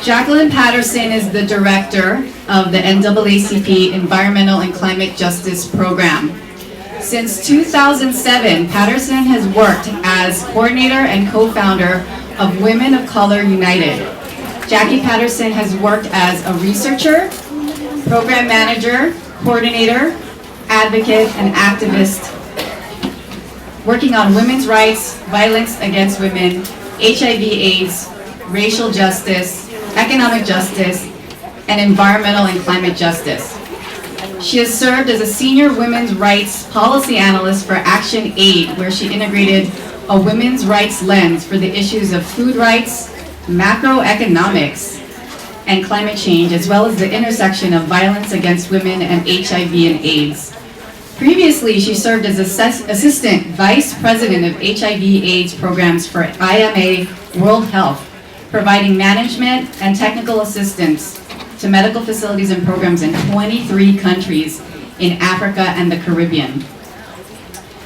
Jacqueline Patterson is the director of the NAACP Environmental and Climate Justice Program. Since 2007, Patterson has worked as coordinator and co-founder of Women of Color United. Jacqui Patterson has worked as a researcher, program manager, coordinator, advocate, and activist, working on women's rights, violence against women, HIV/AIDS, racial justice, economic justice, and environmental and climate justice. She has served as a senior women's rights policy analyst for Action Aid, where she integrated a women's rights lens for the issues of food rights, macroeconomics, and climate change, as well as the intersection of violence against women and HIV and AIDS. Previously, she served as Assistant Vice President of HIV/AIDS programs for IMA World Health, providing management and technical assistance to medical facilities and programs in 23 countries in Africa and the Caribbean.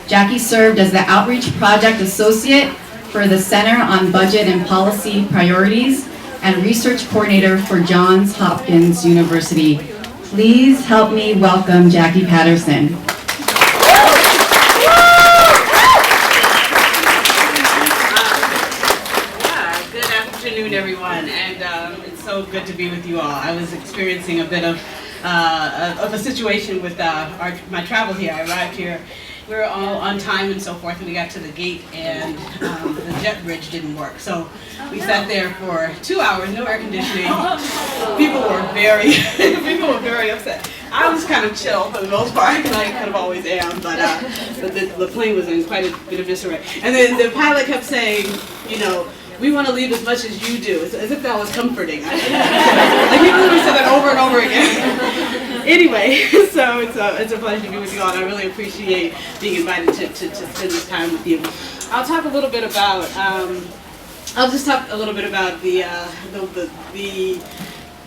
Jacqui served as the Outreach Project Associate for the Center on Budget and Policy Priorities and Research Coordinator for Johns Hopkins University. Please help me welcome Jacqui Patterson. Good afternoon, everyone, and it's so good to be with you all. I was experiencing a bit of a situation with my travel here. I arrived here. We were all on time and so forth, and we got to the gate, and the jet bridge didn't work. So we sat there for 2 hours, no air conditioning. People were very upset. I was kind of chill for the most part, because I kind of always am, but the plane was in quite a bit of disarray. And then the pilot kept saying, you know, we want to leave as much as you do, as if that was comforting. Like he literally said that over and over again. Anyway, so it's a pleasure to be with you all, and I really appreciate being invited to spend this time with you. I'll talk a little bit about the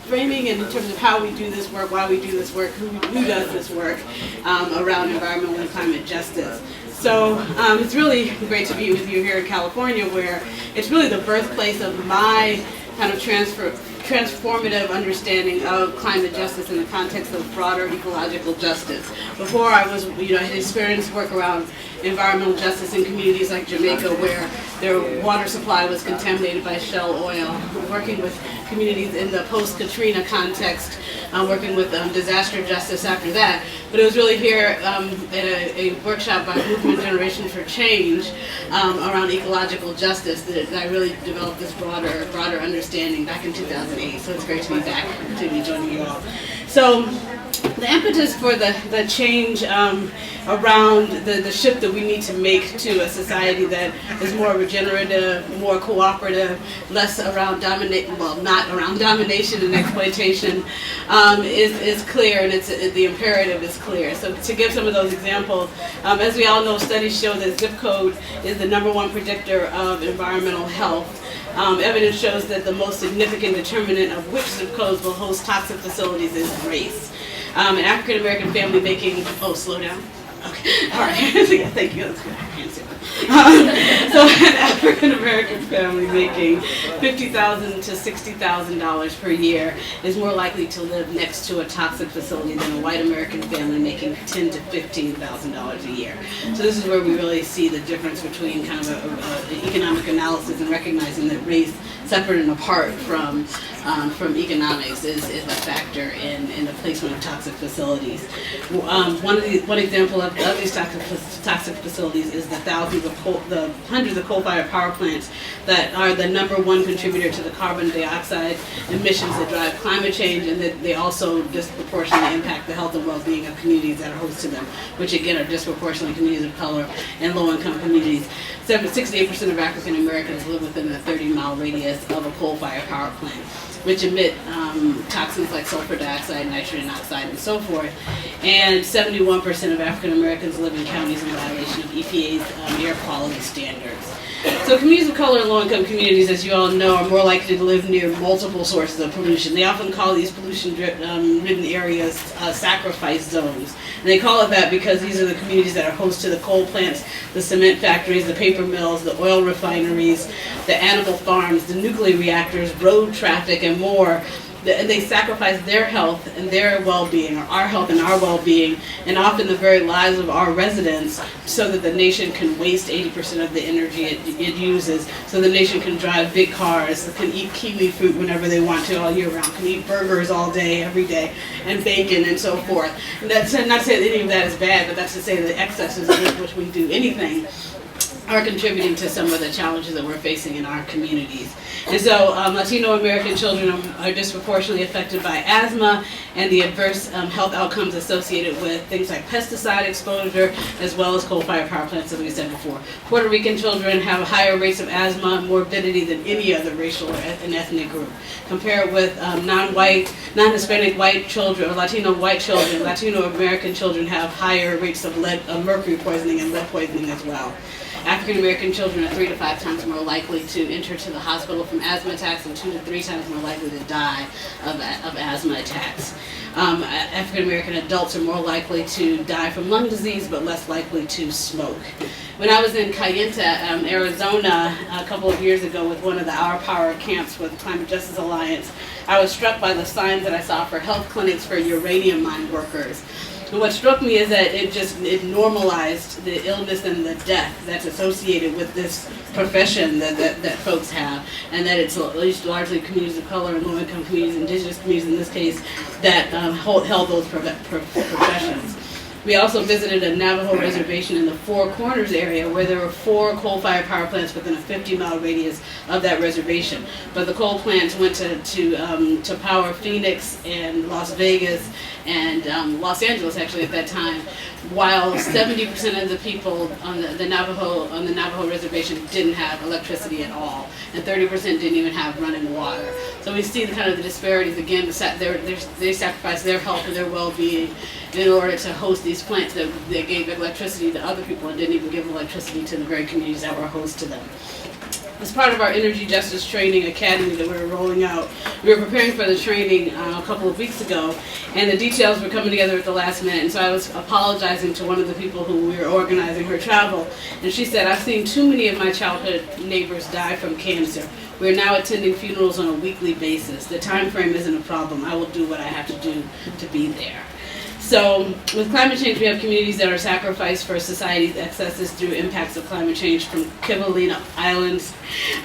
framing in terms of how we do this work, why we do this work, who does this work around environmental and climate justice. So it's really great to be with you here in California, where it's really the birthplace of my kind of transformative understanding of climate justice in the context of broader ecological justice. Before I had experienced work around environmental justice in communities like Jamaica, where their water supply was contaminated by Shell oil, working with communities in the post-Katrina context, working with disaster justice after that. But it was really here at a workshop by Movement Generation for Change around ecological justice that I really developed this broader understanding back in 2008. So it's great to be back, to be joining you all. So the impetus for the change around the shift that we need to make to a society that is more regenerative, more cooperative, less around not around domination and exploitation is clear, and the imperative is clear. So to give some of those examples, as we all know, studies show that zip code is the #1 predictor of environmental health. Evidence shows that the most significant determinant of which zip codes will host toxic facilities is race. An African American family making, slow down. Okay, all right. Yeah, thank you. That's good. I can't see that. So an African American family making $50,000 to $60,000 per year is more likely to live next to a toxic facility than a white American family making $10,000 to $15,000 a year. So this is where we really see the difference between kind of an economic analysis and recognizing that race, separate and apart from economics, is a factor in the placement of toxic facilities. One example of these toxic facilities is the hundreds of coal-fired power plants that are the #1 contributor to the carbon dioxide emissions that drive climate change, and that they also disproportionately impact the health and well-being of communities that are host to them, which again are disproportionately communities of color and low-income communities. 68% of African Americans live within a 30-mile radius of a coal-fired power plant, which emit toxins like sulfur dioxide, nitrogen oxide, and so forth. And 71% of African Americans live in counties in violation of EPA's air quality standards. So communities of color and low-income communities, as you all know, are more likely to live near multiple sources of pollution. They often call these pollution-ridden areas sacrifice zones. And they call it that because these are the communities that are host to the coal plants, the cement factories, the paper mills, the oil refineries, the animal farms, the nuclear reactors, road traffic, and more. They sacrifice their health and their well-being, or our health and our well-being, and often the very lives of our residents, so that the nation can waste 80% of the energy it uses, so the nation can drive big cars, can eat kiwi fruit whenever they want to all year round, can eat burgers all day, every day, and bacon and so forth. And that's not to say that any of that is bad, but that's to say the excesses with which we do anything are contributing to some of the challenges that we're facing in our communities. And so Latino American children are disproportionately affected by asthma and the adverse health outcomes associated with things like pesticide exposure, as well as coal-fired power plants, as we said before. Puerto Rican children have higher rates of asthma and morbidity than any other racial and ethnic group. Compare it with non-Hispanic white children, or Latino white children. Latino American children have higher rates of mercury poisoning and lead poisoning as well. African American children are 3 to 5 times more likely to enter to the hospital from asthma attacks and 2 to 3 times more likely to die of asthma attacks. African American adults are more likely to die from lung disease, but less likely to smoke. When I was in Kayenta, Arizona, a couple of years ago with one of the Our Power camps with the Climate Justice Alliance, I was struck by the signs that I saw for health clinics for uranium mine workers. And what struck me is that it normalized the illness and the death that's associated with this profession that folks have, and that it's at least largely communities of color and low-income communities, indigenous communities in this case, that held those professions. We also visited a Navajo reservation in the Four Corners area where there were 4 coal-fired power plants within a 50-mile radius of that reservation. But the coal plants went to power Phoenix and Las Vegas and Los Angeles, actually, at that time, while 70% of the people on the Navajo reservation didn't have electricity at all, and 30% didn't even have running water. So we see the disparities again. They sacrificed their health and their well-being in order to host these plants that gave electricity to other people and didn't even give electricity to the very communities that were host to them. As part of our Energy Justice Training Academy that we were rolling out, we were preparing for the training a couple of weeks ago, and the details were coming together at the last minute, and so I was apologizing to one of the people who we were organizing her travel, and she said, "I've seen too many of my childhood neighbors die from cancer. We're now attending funerals on a weekly basis. The time frame isn't a problem. I will do what I have to do to be there." So with climate change, we have communities that are sacrificed for society's excesses through impacts of climate change, from Kivalina Islands,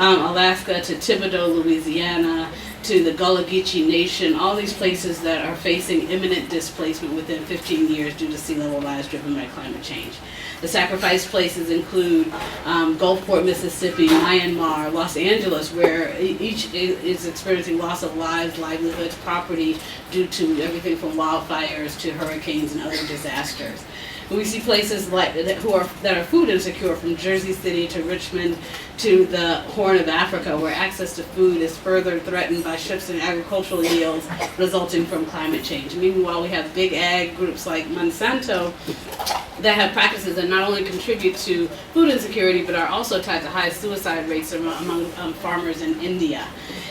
Alaska, to Thibodaux, Louisiana, to the Gullah Geechee Nation, all these places that are facing imminent displacement within 15 years due to sea level rise driven by climate change. The sacrifice places include Gulfport, Mississippi, Myanmar, Los Angeles, where each is experiencing loss of lives, livelihoods, property due to everything from wildfires to hurricanes and other disasters. And we see places like that are food insecure, from Jersey City to Richmond to the Horn of Africa, where access to food is further threatened by shifts in agricultural yields resulting from climate change. Meanwhile, we have big ag groups like Monsanto that have practices that not only contribute to food insecurity, but are also tied to high suicide rates among farmers in India.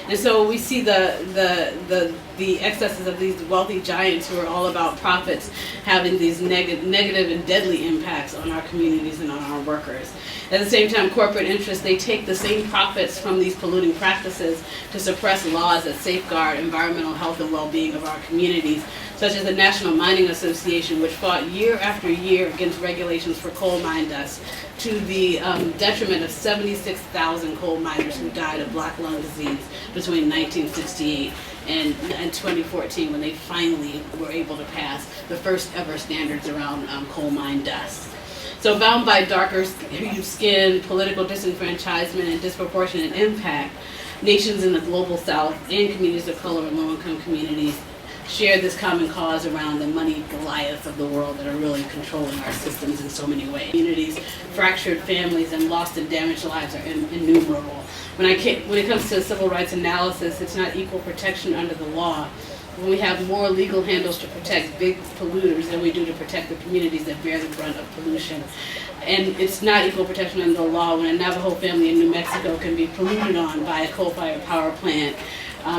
And so we see the excesses of these wealthy giants who are all about profits having these negative and deadly impacts on our communities and on our workers. At the same time, corporate interests, they take the same profits from these polluting practices to suppress laws that safeguard environmental health and well-being of our communities, such as the National Mining Association, which fought year after year against regulations for coal mine dust, to the detriment of 76,000 coal miners who died of black lung disease between 1968 and 2014, when they finally were able to pass the first ever standards around coal mine dust. So bound by darker skin, political disenfranchisement, and disproportionate impact, nations in the global south and communities of color and low-income communities share this common cause around the money Goliaths of the world that are really controlling our systems in so many ways. Communities, fractured families, and lost and damaged lives are innumerable. When it comes to civil rights analysis, it's not equal protection under the law, when we have more legal handles to protect big polluters than we do to protect the communities that bear the brunt of pollution. And it's not equal protection under the law when a Navajo family in New Mexico can be polluted on by a coal-fired power plant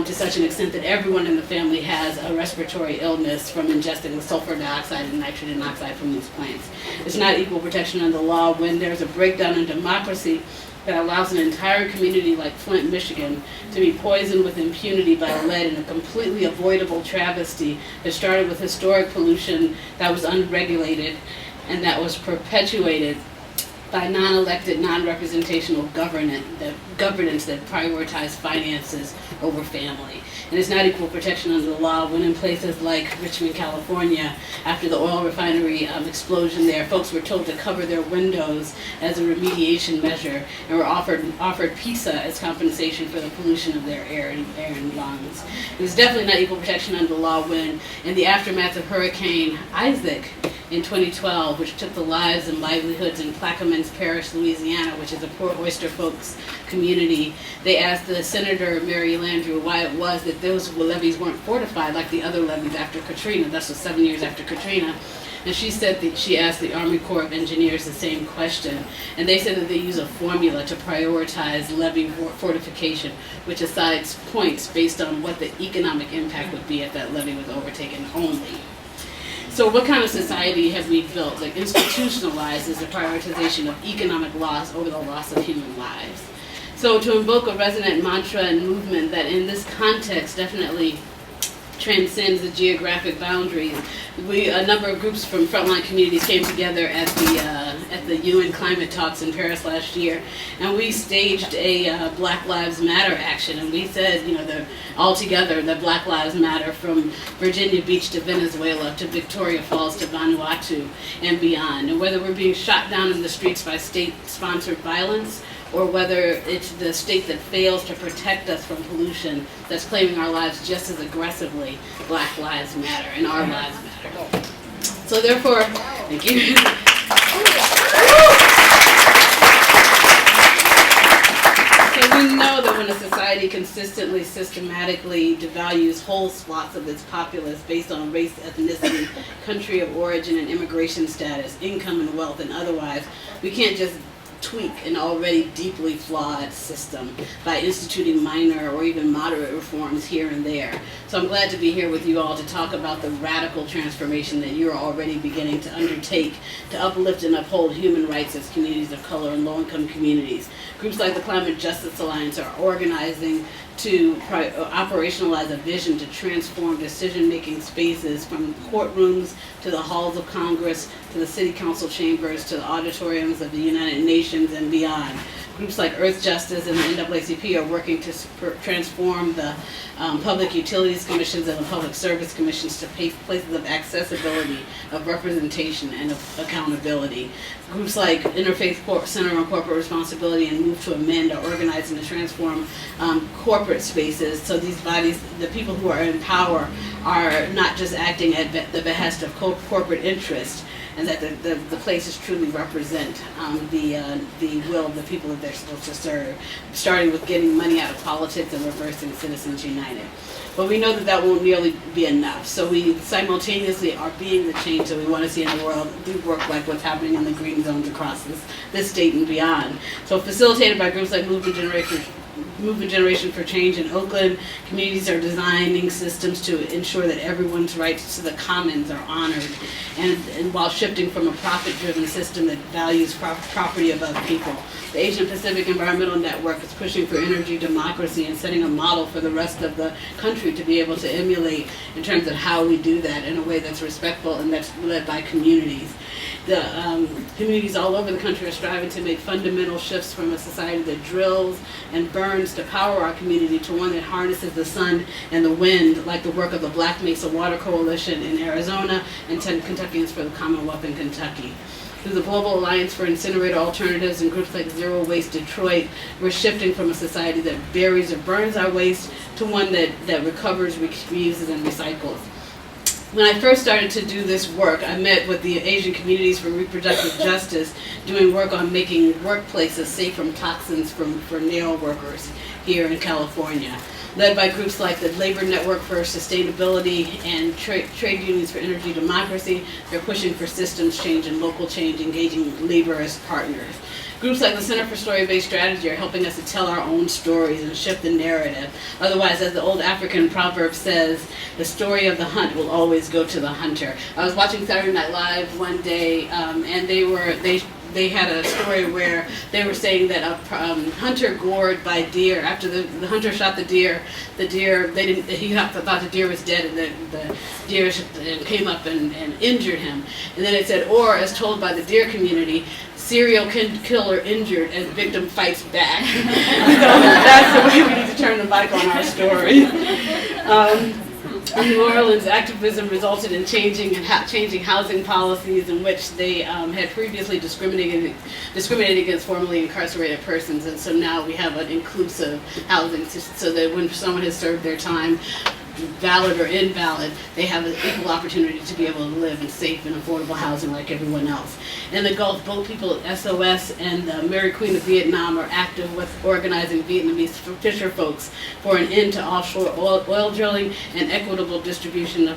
to such an extent that everyone in the family has a respiratory illness from ingesting the sulfur dioxide and nitrogen oxide from these plants. It's not equal protection under the law when there's a breakdown in democracy that allows an entire community like Flint, Michigan, to be poisoned with impunity by lead in a completely avoidable travesty that started with historic pollution that was unregulated and that was perpetuated by non-elected, non-representational governance that prioritized finances over family. And it's not equal protection under the law when in places like Richmond, California, after the oil refinery explosion there, folks were told to cover their windows as a remediation measure and were offered pizza as compensation for the pollution of their air and lungs. It's definitely not equal protection under the law when, in the aftermath of Hurricane Isaac, in 2012, which took the lives and livelihoods in Plaquemines Parish, Louisiana, which is a poor oyster folks community. They asked the Senator Mary Landrieu why it was that those levees weren't fortified like the other levees after Katrina. This was 7 years after Katrina. And she said that she asked the Army Corps of Engineers the same question. And they said that they use a formula to prioritize levee fortification, which assigns points based on what the economic impact would be if that levee was overtaken only. So what kind of society have we built that institutionalizes the prioritization of economic loss over the loss of human lives? So to invoke a resonant mantra and movement that in this context definitely transcends the geographic boundaries, a number of groups from frontline communities came together at the UN climate talks in Paris last year, and we staged a Black Lives Matter action, and we said, they're all together, that Black Lives Matter from Virginia Beach to Venezuela to Victoria Falls to Vanuatu and beyond, and whether we're being shot down in the streets by state-sponsored violence, or whether it's the state that fails to protect us from pollution that's claiming our lives just as aggressively, Black Lives Matter and our lives matter. So therefore, thank you. So we know that when a society consistently, systematically devalues whole swaths of its populace based on race, ethnicity, country of origin, and immigration status, income and wealth, and otherwise, we can't just tweak an already deeply flawed system by instituting minor or even moderate reforms here and there. So I'm glad to be here with you all to talk about the radical transformation that you're already beginning to undertake to uplift and uphold human rights as communities of color and low-income communities. Groups like the Climate Justice Alliance are organizing to operationalize a vision to transform decision-making spaces from courtrooms to the halls of Congress, to the city council chambers, to the auditoriums of the United Nations and beyond. Groups like Earth Justice and the NAACP are working to transform the Public Utilities Commissions and the Public Service Commissions to places of accessibility, of representation, and of accountability. Groups like Interfaith Center on Corporate Responsibility and Move to Amend are organizing to transform corporate spaces so these bodies, the people who are in power, are not just acting at the behest of corporate interest, and that the places truly represent the will of the people that they're supposed to serve, starting with getting money out of politics and reversing Citizens United. But we know that that won't nearly be enough, so we simultaneously are being the change that we want to see in the world through work like what's happening in the green zones across this state and beyond. So facilitated by groups like Movement Generation for Change in Oakland, communities are designing systems to ensure that everyone's rights to the commons are honored, and while shifting from a profit-driven system that values property above people. The Asian Pacific Environmental Network is pushing for energy democracy and setting a model for the rest of the country to be able to emulate in terms of how we do that in a way that's respectful and that's led by communities. The communities all over the country are striving to make fundamental shifts from a society that drills and burns to power our community to one that harnesses the sun and the wind, like the work of the Black Mesa Water Coalition in Arizona and 10 Kentuckians for the Commonwealth in Kentucky. Through the Global Alliance for Incinerator Alternatives and groups like Zero Waste Detroit, we're shifting from a society that buries or burns our waste to one that recovers, reuses, and recycles. When I first started to do this work, I met with the Asian Communities for Reproductive Justice, doing work on making workplaces safe from toxins for nail workers here in California. led by groups like the Labor Network for Sustainability and Trade Unions for Energy Democracy. They're pushing for systems change and local change, engaging labor as partners. Groups like the Center for Story-Based Strategy are helping us to tell our own stories and shift the narrative. Otherwise, as the old African proverb says, the story of the hunt will always go to the hunter. I was watching Saturday Night Live one day, and they had a story where they were saying that a hunter gored by deer. After the hunter shot the deer, he thought the deer was dead, and the deer came up and injured him. And then it said, or as told by the deer community, serial killer injured as victim fights back. So that's the way we need to turn the bike on our story. In New Orleans, activism resulted in changing housing policies in which they had previously discriminated against formerly incarcerated persons, and so now we have an inclusive housing system, so that when someone has served their time, valid or invalid, they have an equal opportunity to be able to live in safe and affordable housing like everyone else. In the Gulf, both people at SOS and the Mary Queen of Vietnam are active with organizing Vietnamese fisher folks for an end to offshore oil drilling and equitable distribution of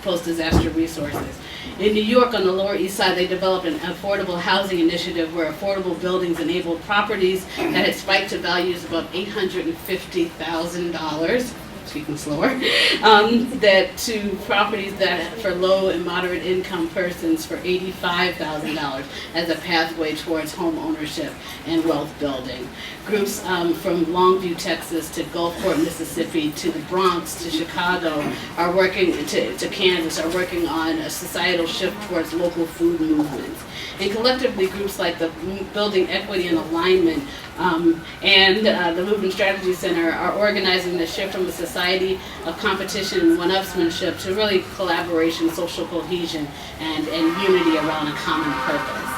post-disaster resources. In New York, on the Lower East Side, they developed an affordable housing initiative where affordable buildings enabled properties that had spiked to values above $850,000, speaking slower, that to properties that for low and moderate income persons for $85,000 as a pathway towards home ownership and wealth building. Groups from Longview, Texas to Gulfport, Mississippi to the Bronx to Chicago are working to Kansas are working on a societal shift towards local food movements. And collectively, groups like the Building Equity and Alignment and the Movement Strategy Center are organizing the shift from a society of competition and one-upsmanship to really collaboration, social cohesion, and unity around a common purpose.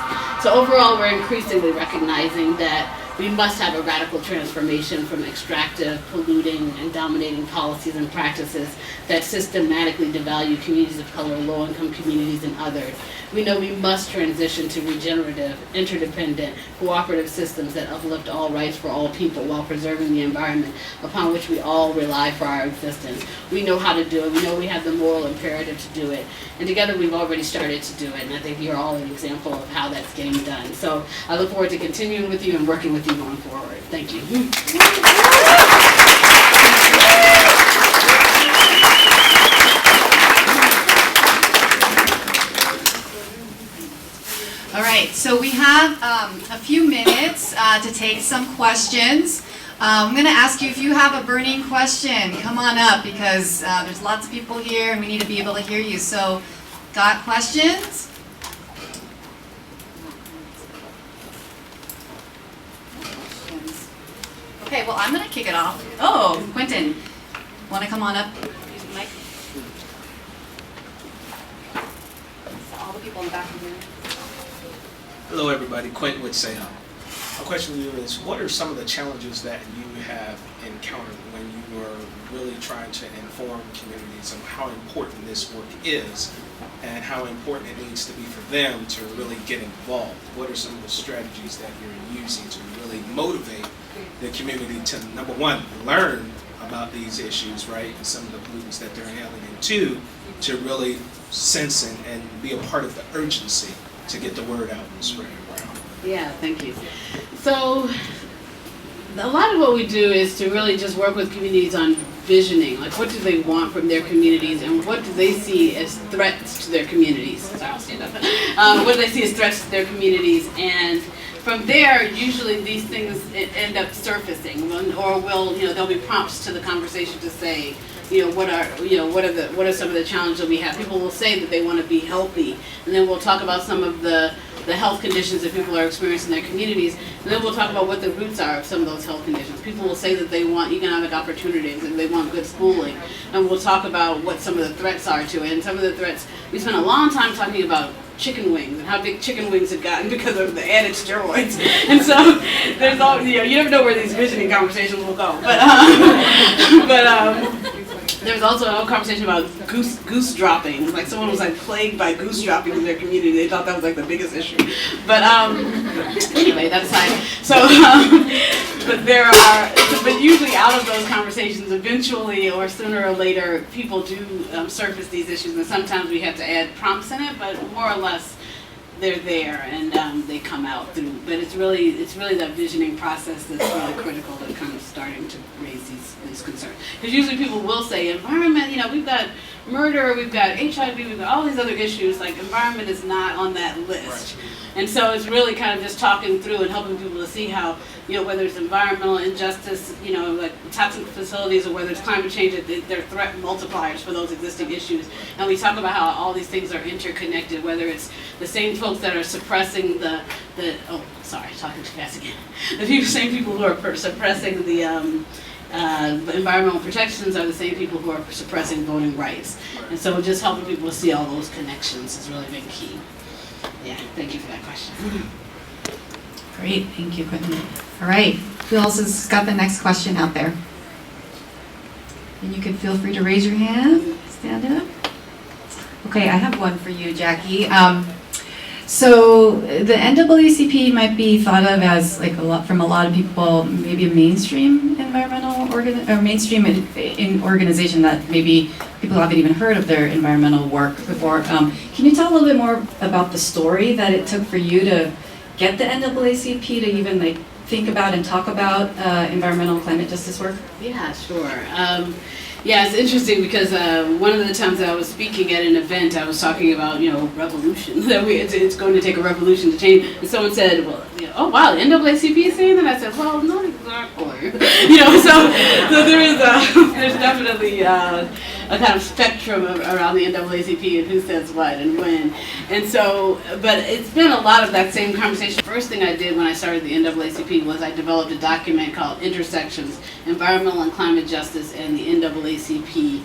So overall, we're increasingly recognizing that we must have a radical transformation from extractive, polluting, and dominating policies and practices that systematically devalue communities of color, low-income communities, and others. We know we must transition to regenerative, interdependent, cooperative systems that uplift all rights for all people while preserving the environment upon which we all rely for our existence. We know how to do it. We know we have the moral imperative to do it. And together we've already started to do it, and I think you're all an example of how that's getting done. So I look forward to continuing with you and working with you going forward. Thank you. All right, so we have a few minutes to take some questions. I'm going to ask you if you have a burning question, come on up, because there's lots of people here and we need to be able to hear you. So, got questions? Okay, well, I'm going to kick it off. Oh, Quentin, want to come on up? Use the mic. All the people in the back of the room. Hello everybody, Quentin with SAM. My question to you is, what are some of the challenges that you have encountered when you are really trying to inform communities on how important this work is and how important it needs to be for them to really get involved? What are some of the strategies that you're using to really motivate the community to, number one, learn about these issues, right, and some of the pollutants that they're inhaling, and two, to really sense and be a part of the urgency to get the word out and spread it around? Yeah, thank you. So a lot of what we do is to really just work with communities on visioning, like what do they want from their communities and what do they see as threats to their communities. Sorry, I'll stand up. What do they see as threats to their communities, and from there, usually these things end up surfacing, or there'll be prompts to the conversation to say, what are some of the challenges that we have. People will say that they want to be healthy, and then we'll talk about some of the health conditions that people are experiencing in their communities, and then we'll talk about what the roots are of some of those health conditions. People will say that they want economic opportunities and they want good schooling, and we'll talk about what some of the threats are to it. And some of the threats, we spent a long time talking about chicken wings and how big chicken wings had gotten because of the added steroids. And so there's all, you never know where these visioning conversations will go. But There was also a whole conversation about goose dropping. Like someone was like plagued by goose dropping in their community. They thought that was like the biggest issue. But anyway, that's aside. So, but usually out of those conversations, eventually or sooner or later, people do surface these issues, and sometimes we have to add prompts in it. But more or less, they're there and they come out through. But it's really that visioning process that's really critical to kind of starting to raise these concerns. Because usually people will say environment, we've got murder, we've got HIV, we've got all these other issues, like environment is not on that list. Right. And so it's really kind of just talking through and helping people to see how, whether it's environmental injustice, like toxic facilities, or whether it's climate change, they're threat multipliers for those existing issues. And we talk about how all these things are interconnected, whether it's the same folks that are suppressing talking too fast again. The same people who are suppressing the environmental protections are the same people who are suppressing voting rights. And so just helping people to see all those connections has really been key. Yeah, thank you for that question. Great, thank you, Quentin. All right, who else has got the next question out there? And you can feel free to raise your hand, stand up. Okay, I have one for you, Jacqui. So the NAACP might be thought of as from a lot of people, maybe a mainstream environmental mainstream organization that maybe people haven't even heard of their environmental work before. Can you tell a little bit more about the story that it took for you to get the NAACP to even think about and talk about environmental and climate justice work? Yeah, sure. Yeah, it's interesting because one of the times that I was speaking at an event, I was talking about, revolution, that it's going to take a revolution to change. And someone said, well, oh wow, the NAACP is saying that? I said, well, not exactly. So there's definitely a kind of spectrum around the NAACP and who says what and when. And so, but it's been a lot of that same conversation. First thing I did when I started the NAACP was I developed a document called Intersections, Environmental and Climate Justice and the NAACP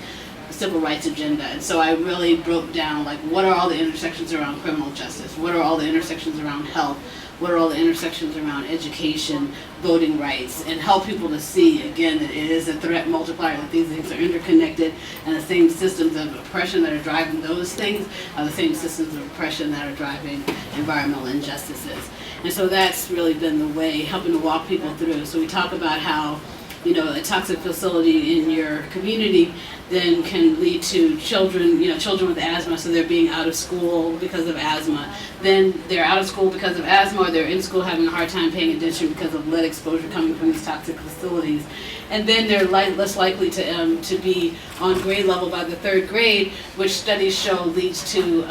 Civil Rights Agenda. And so I really broke down what are all the intersections around criminal justice? What are all the intersections around health? What are all the intersections around education, voting rights, and help people to see, again, that it is a threat multiplier, that these things are interconnected, and the same systems of oppression that are driving those things are the same systems of oppression that are driving environmental injustices. And so that's really been the way, helping to walk people through. So we talk about how, a toxic facility in your community then can lead to children with asthma, so they're being out of school because of asthma. Then they're out of school because of asthma, or they're in school having a hard time paying attention because of lead exposure coming from these toxic facilities. And then they're less likely to be on grade level by the third grade, which studies show leads to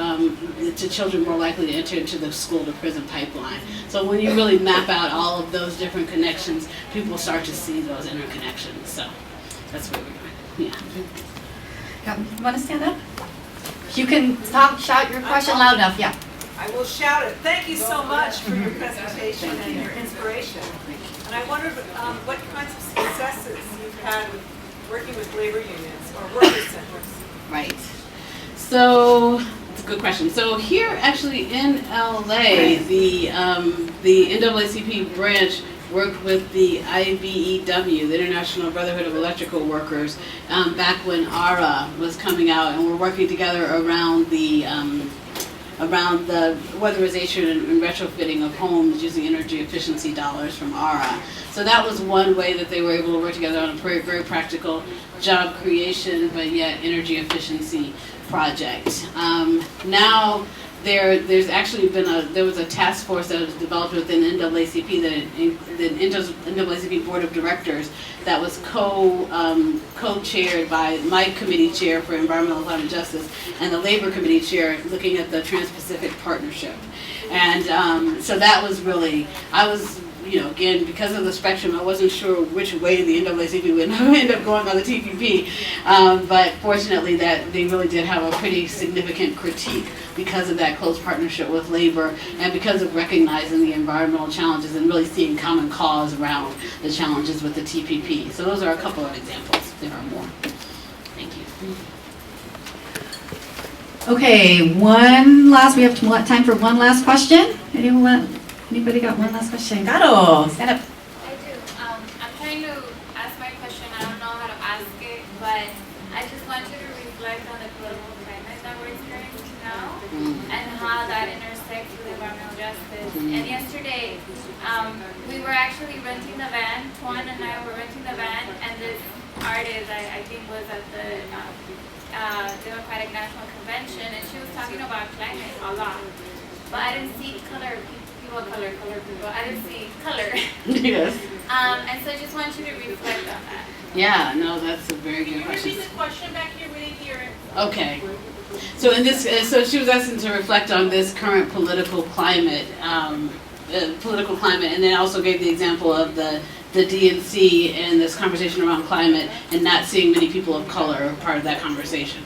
children more likely to enter into the school to prison pipeline. So when you really map out all of those different connections, people start to see those interconnections. So that's where we're going. Yeah. You want to stand up? You can shout your question loud enough. Yeah. I will shout it. Thank you so much for your presentation and your inspiration. And I wondered what kinds of successes you've had with working with labor unions or worker centers. Right. So it's a good question. So here, actually in LA, the NAACP branch worked with the IBEW, the International Brotherhood of Electrical Workers, back when ARA was coming out, and we're working together around the weatherization and retrofitting of homes using energy efficiency dollars from ARA. So that was one way that they were able to work together on a very, very practical job creation, but yet energy efficiency project. Now there's actually been there was a task force that was developed within NAACP, the NAACP Board of Directors, that was co-chaired by my committee chair for Environmental and Climate Justice and the Labor Committee chair looking at the Trans-Pacific Partnership. And so that was really, I was, again, because of the spectrum, I wasn't sure which way the NAACP would end up going on the TPP. But fortunately, that they really did have a pretty significant critique because of that close partnership with labor and because of recognizing the environmental challenges and really seeing common cause around the challenges with the TPP. So those are a couple of examples. There are more. Thank you. Okay, we have time for one last question. Anybody got one last question? Caro, stand up. I do. I'm trying to ask my question. I don't know how to ask it, but I just and how that intersects with environmental justice. And yesterday, we were actually renting the van. Juan and I were renting the van, and this artist, I think, was at the Democratic National Convention, and she was talking about climate a lot. But I didn't see color people. I didn't see color. Yes. And so I just want you to reflect on that. Yeah, no, that's a very good question. Repeat the question back here, we didn't hear it. Okay. So in this, so she was asking to reflect on this current political climate, and then also gave the example of the DNC and this conversation around climate and not seeing many people of color part of that conversation.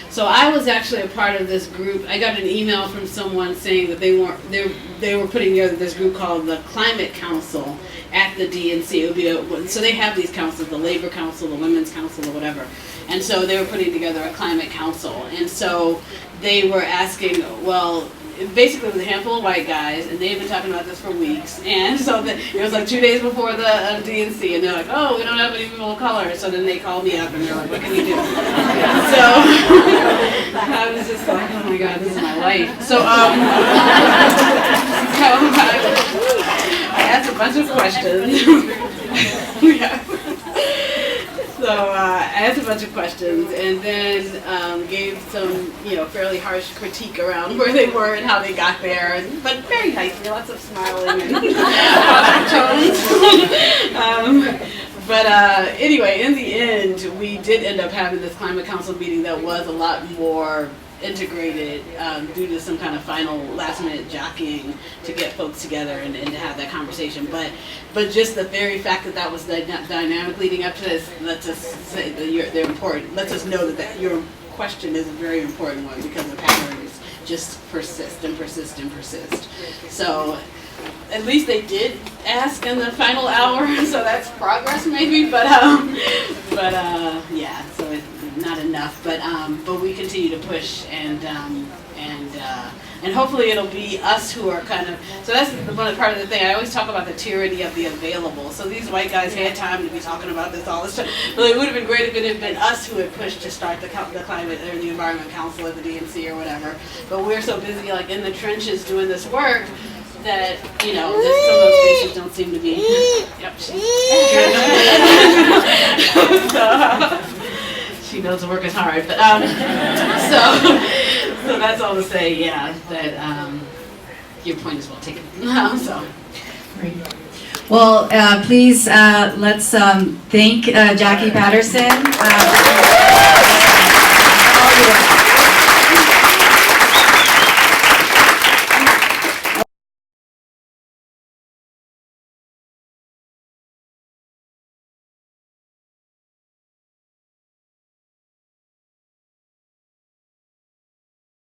So I was actually a part of this group. I got an email from someone saying that they were putting together this group called the Climate Council at the DNC. It would be so they have these councils, the Labor Council, the Women's Council, or whatever. And so they were putting together a climate council. And so they were asking, well, basically it was a handful of white guys, and they had been talking about this for weeks. And so it was like 2 days before the DNC, and they're like, oh, we don't have any people of color. So then they called me up, and they're like, what can we do? So I was just like, oh my God, this is my life. So I asked a bunch of questions. Yeah. So I asked a bunch of questions, and then gave some, fairly harsh critique around where they were and how they got there, but very nicely, lots of smiling and tones. But anyway, in the end, we did end up having this climate council meeting that was a lot more integrated due to some kind of final last-minute jockeying to get folks together and to have that conversation. But just the very fact that was the dynamic leading up to this lets us say that they're important. Lets us know that your question is a very important one because the patterns just persist and persist and persist. So at least they did ask in the final hour, so that's progress maybe. But yeah, so it's not enough. But we continue to push and hopefully it'll be us who are kind of, so that's part of the thing. I always talk about the tyranny of the available. So these white guys had time to be talking about this all this time. But it would have been great if it had been us who had pushed to start the climate or the environment council at the DNC or whatever. But we're so busy like in the trenches doing this work that, some of those faces don't seem to be, yep. So, she knows the work is hard, but so that's all to say, yeah, that your point is well taken. So. Great. Well, please let's thank Jacqui Patterson.